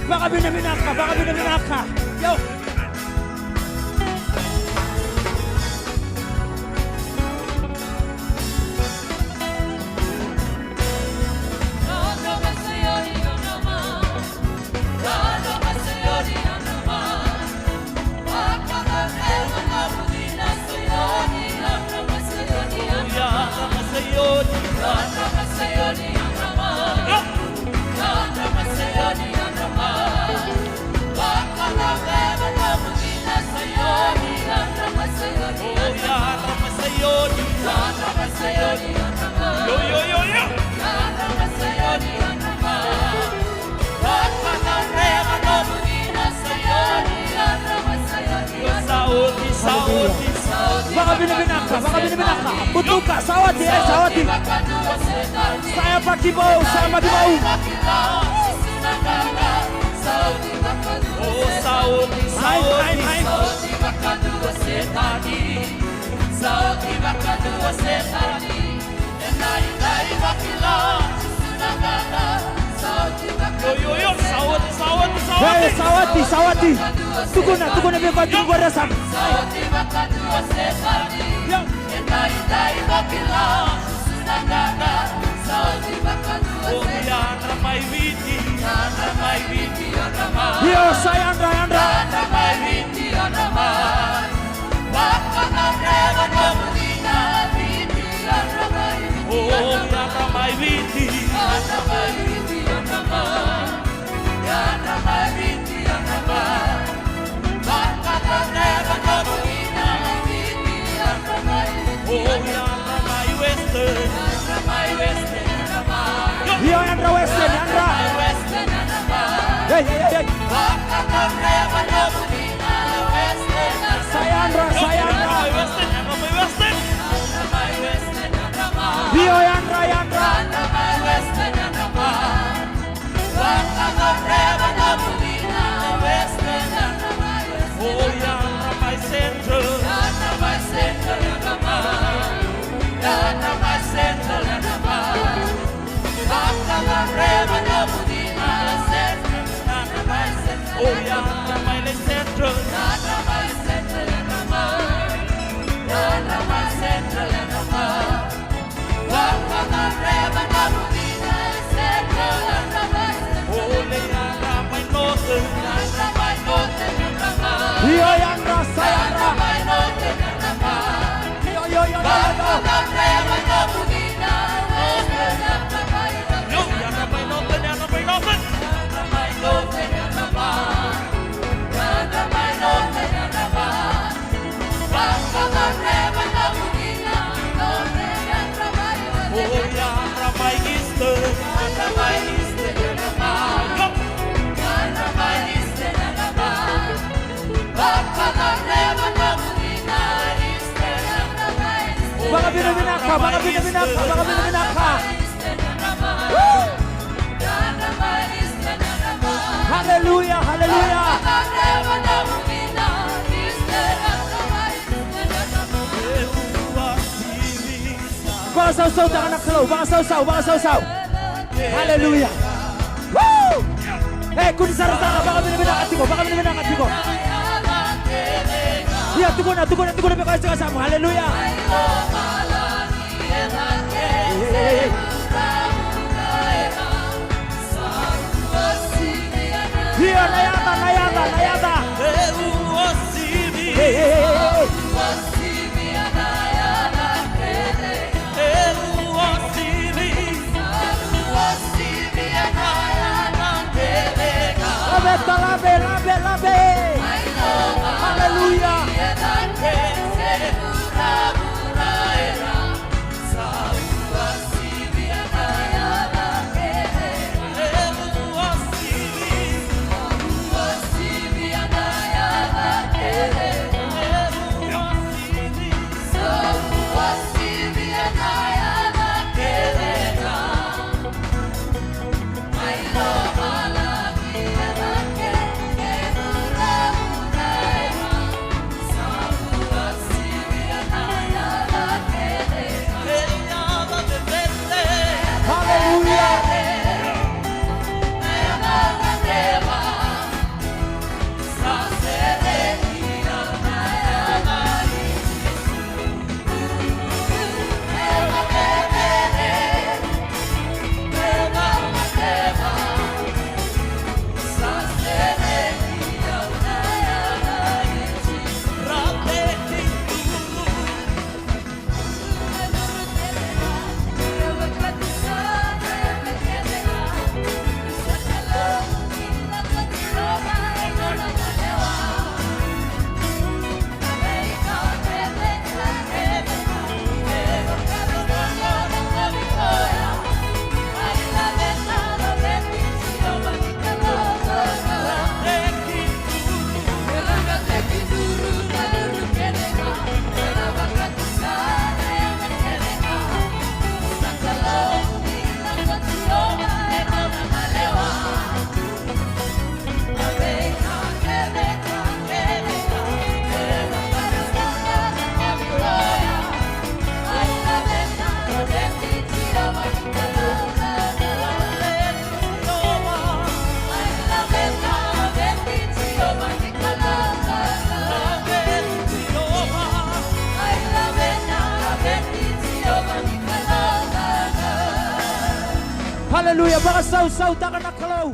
Baka binabinak ka. Yo! Baka binabinak ka. Buto ka, sawati. Saya pakibaw, saya magibaw. Sawati. Tuko na bebagi ngora sam. Yo, saya Andra. Yo, Andra Western. Hey. Saya Andra. Yo, Andra. Baka binabinak ka. Hallelujah. Baka sausaw na anak slow. Baka sausaw. Hallelujah. Woo! Hey, kung sarasara, baka binabinak at ko. Ya, tugon na beka kasama. Hallelujah. Hiya, nayata. Hey. Labe. Hallelujah. Hallelujah. Mga sausaw, taka na kalaw.